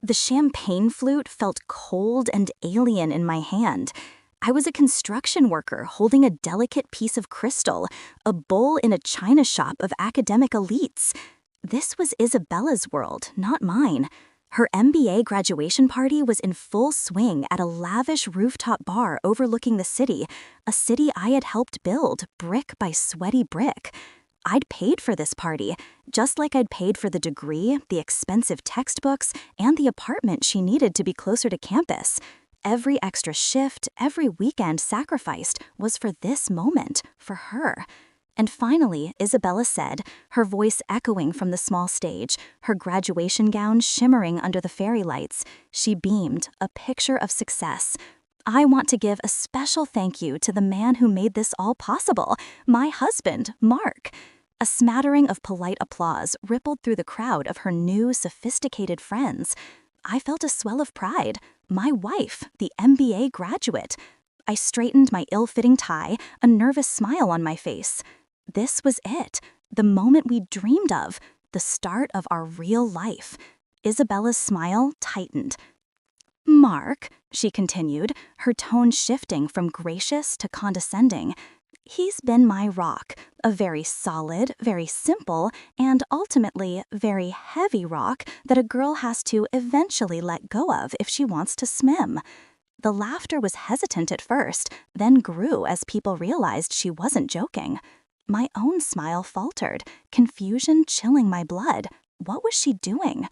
The champagne flute felt cold and alien in my hand. I was a construction worker holding a delicate piece of crystal, a bowl in a china shop of academic elites. This was Isabella's world, not mine. Her MBA graduation party was in full swing at a lavish rooftop bar overlooking the city, a city I had helped build, brick by sweaty brick. I'd paid for this party, just like I'd paid for the degree, the expensive textbooks, and the apartment she needed to be closer to campus. Every extra shift, every weekend sacrificed was for this moment, for her. And finally, Isabella said, her voice echoing from the small stage, her graduation gown shimmering under the fairy lights. She beamed, a picture of success. I want to give a special thank you to the man who made this all possible, my husband, Mark. A smattering of polite applause rippled through the crowd of her new, sophisticated friends. I felt a swell of pride. My wife, the MBA graduate. I straightened my ill-fitting tie, a nervous smile on my face. This was it, the moment we dreamed of, the start of our real life. Isabella's smile tightened. Mark, she continued, her tone shifting from gracious to condescending. He's been my rock, a very solid, very simple, and ultimately very heavy rock that a girl has to eventually let go of if she wants to swim. The laughter was hesitant at first, then grew as people realized she wasn't joking. My own smile faltered, confusion chilling my blood. What was she doing?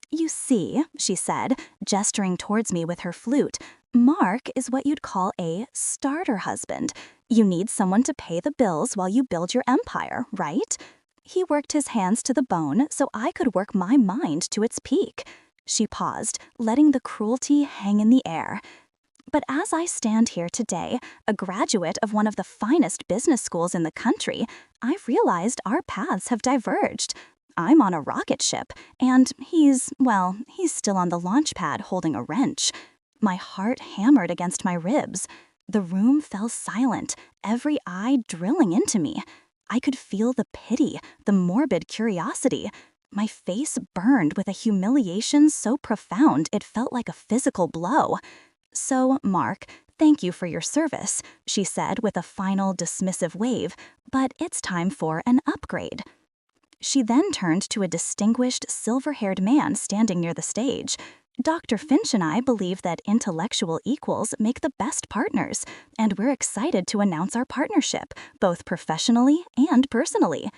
You see, she said, gesturing towards me with her flute, Mark is what you'd call a starter husband. You need someone to pay the bills while you build your empire, right? He worked his hands to the bone so I could work my mind to its peak. She paused, letting the cruelty hang in the air. But as I stand here today, a graduate of one of the finest business schools in the country, I've realized our paths have diverged. I'm on a rocket ship, and he's still on the launch pad holding a wrench. My heart hammered against my ribs. The room fell silent, every eye drilling into me. I could feel the pity, the morbid curiosity. My face burned with a humiliation so profound it felt like a physical blow. So, Mark, thank you for your service, she said with a final dismissive wave, but it's time for an upgrade. She then turned to a distinguished, silver-haired man standing near the stage. Dr. Finch and I believe that intellectual equals make the best partners, and we're excited to announce our partnership, both professionally and personally.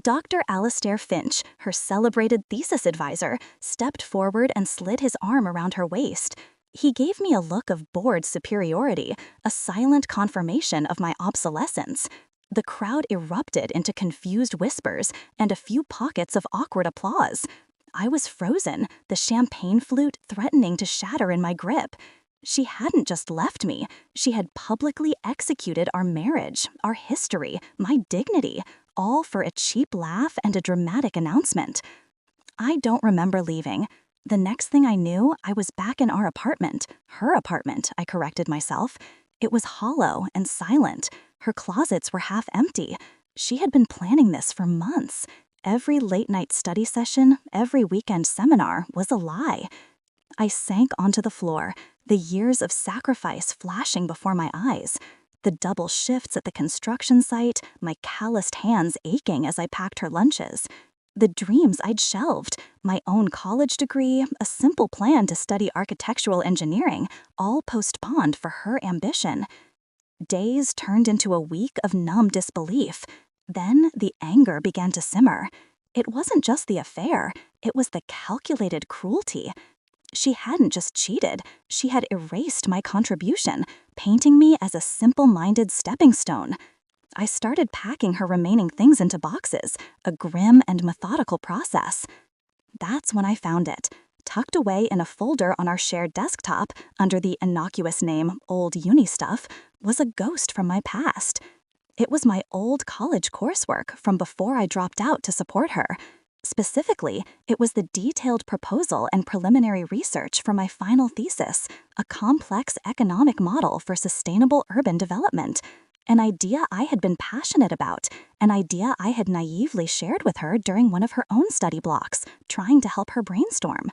Dr. Alastair Finch, her celebrated thesis advisor, stepped forward and slid his arm around her waist. He gave me a look of bored superiority, a silent confirmation of my obsolescence. The crowd erupted into confused whispers and a few pockets of awkward applause. I was frozen, the champagne flute threatening to shatter in my grip. She hadn't just left me, she had publicly executed our marriage, our history, my dignity, all for a cheap laugh and a dramatic announcement. I don't remember leaving. The next thing I knew, I was back in our apartment. Her apartment, I corrected myself. It was hollow and silent. Her closets were half empty. She had been planning this for months. Every late-night study session, every weekend seminar was a lie. I sank onto the floor, the years of sacrifice flashing before my eyes. The double shifts at the construction site, my calloused hands aching as I packed her lunches. The dreams I'd shelved, my own college degree, a simple plan to study architectural engineering, all postponed for her ambition. Days turned into a week of numb disbelief. Then the anger began to simmer. It wasn't just the affair, it was the calculated cruelty. She hadn't just cheated, she had erased my contribution, painting me as a simple-minded stepping stone. I started packing her remaining things into boxes, a grim and methodical process. That's when I found it. Tucked away in a folder on our shared desktop, under the innocuous name Old Uni Stuff, was a ghost from my past. It was my old college coursework from before I dropped out to support her. Specifically, it was the detailed proposal and preliminary research for my final thesis, a complex economic model for sustainable urban development. An idea I had been passionate about, an idea I had naively shared with her during one of her own study blocks, trying to help her brainstorm.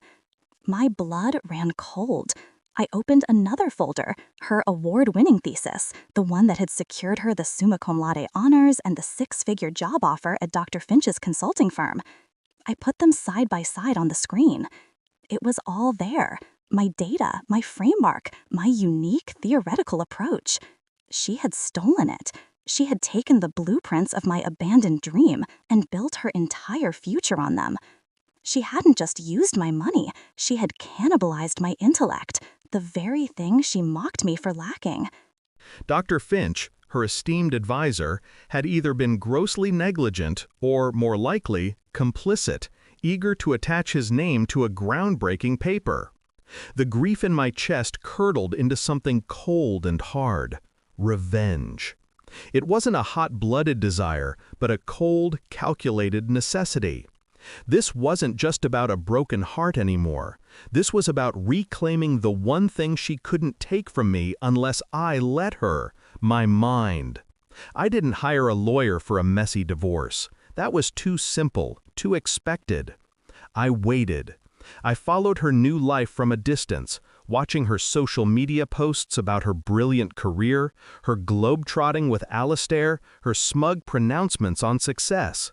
My blood ran cold. I opened another folder, her award-winning thesis, the one that had secured her the summa cum laude honors and the six-figure job offer at Dr. Finch's consulting firm. I put them side by side on the screen. It was all there. My data, my framework, my unique theoretical approach. She had stolen it. She had taken the blueprints of my abandoned dream and built her entire future on them. She hadn't just used my money, she had cannibalized my intellect, the very thing she mocked me for lacking. Dr. Finch, her esteemed advisor, had either been grossly negligent or, more likely, complicit, eager to attach his name to a groundbreaking paper. The grief in my chest curdled into something cold and hard. Revenge. It wasn't a hot-blooded desire, but a cold, calculated necessity. This wasn't just about a broken heart anymore. This was about reclaiming the one thing she couldn't take from me unless I let her, my mind. I didn't hire a lawyer for a messy divorce. That was too simple, too expected. I waited. I followed her new life from a distance, watching her social media posts about her brilliant career, her globe-trotting with Alistair, her smug pronouncements on success.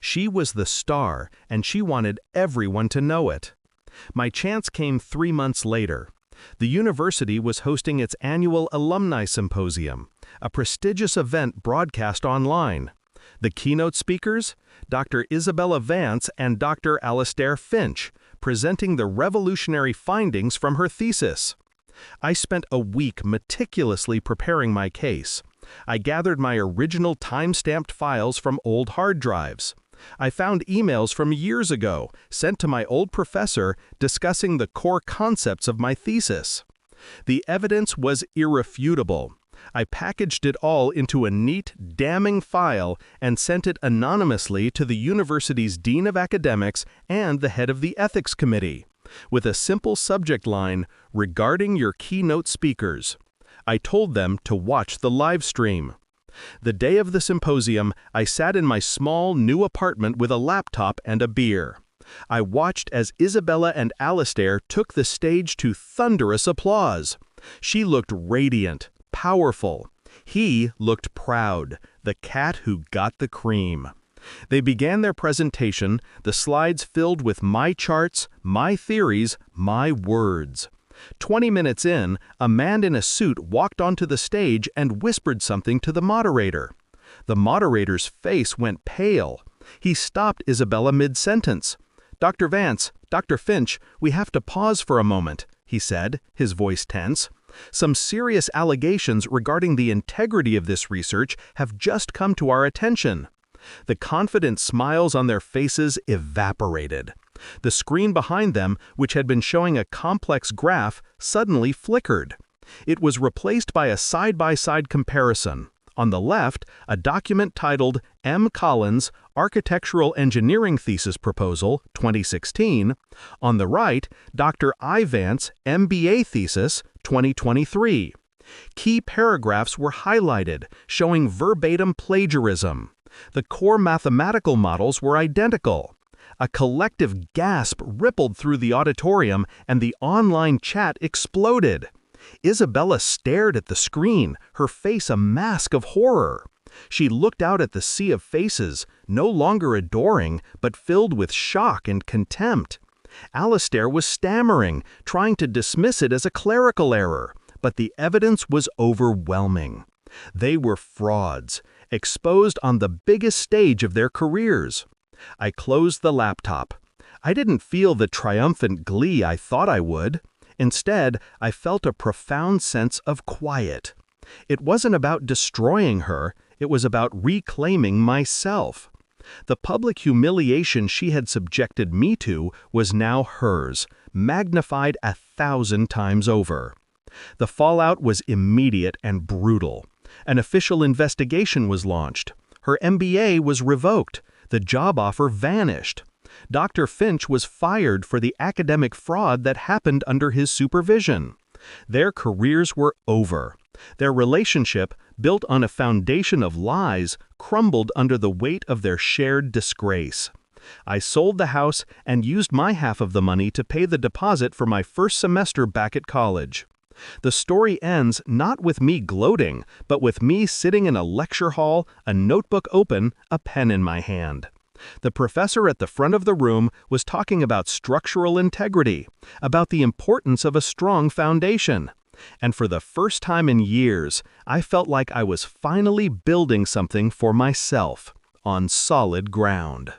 She was the star, and she wanted everyone to know it. My chance came 3 months later. The university was hosting its annual Alumni Symposium, a prestigious event broadcast online. The keynote speakers? Dr. Isabella Vance and Dr. Alistair Finch, presenting the revolutionary findings from her thesis. I spent a week meticulously preparing my case. I gathered my original time-stamped files from old hard drives. I found emails from years ago, sent to my old professor, discussing the core concepts of my thesis. The evidence was irrefutable. I packaged it all into a neat, damning file and sent it anonymously to the university's dean of academics and the head of the ethics committee, with a simple subject line, "Regarding your keynote speakers." I told them to watch the live stream. The day of the symposium, I sat in my small, new apartment with a laptop and a beer. I watched as Isabella and Alistair took the stage to thunderous applause. She looked radiant, powerful. He looked proud, the cat who got the cream. They began their presentation, the slides filled with my charts, my theories, my words. 20 minutes in, a man in a suit walked onto the stage and whispered something to the moderator. The moderator's face went pale. He stopped Isabella mid-sentence. "Dr. Vance, Dr. Finch, we have to pause for a moment," he said, his voice tense. "Some serious allegations regarding the integrity of this research have just come to our attention." The confident smiles on their faces evaporated. The screen behind them, which had been showing a complex graph, suddenly flickered. It was replaced by a side-by-side comparison. On the left, a document titled M. Collins, Architectural Engineering Thesis Proposal, 2016. On the right, Dr. I. Vance, MBA Thesis, 2023. Key paragraphs were highlighted, showing verbatim plagiarism. The core mathematical models were identical. A collective gasp rippled through the auditorium, and the online chat exploded. Isabella stared at the screen, her face a mask of horror. She looked out at the sea of faces, no longer adoring, but filled with shock and contempt. Alistair was stammering, trying to dismiss it as a clerical error, but the evidence was overwhelming. They were frauds, exposed on the biggest stage of their careers. I closed the laptop. I didn't feel the triumphant glee I thought I would. Instead, I felt a profound sense of quiet. It wasn't about destroying her, it was about reclaiming myself. The public humiliation she had subjected me to was now hers, magnified 1,000 times over. The fallout was immediate and brutal. An official investigation was launched. Her MBA was revoked. The job offer vanished. Dr. Finch was fired for the academic fraud that happened under his supervision. Their careers were over. Their relationship, built on a foundation of lies, crumbled under the weight of their shared disgrace. I sold the house and used my half of the money to pay the deposit for my first semester back at college. The story ends not with me gloating, but with me sitting in a lecture hall, a notebook open, a pen in my hand. The professor at the front of the room was talking about structural integrity, about the importance of a strong foundation. And for the first time in years, I felt like I was finally building something for myself, on solid ground.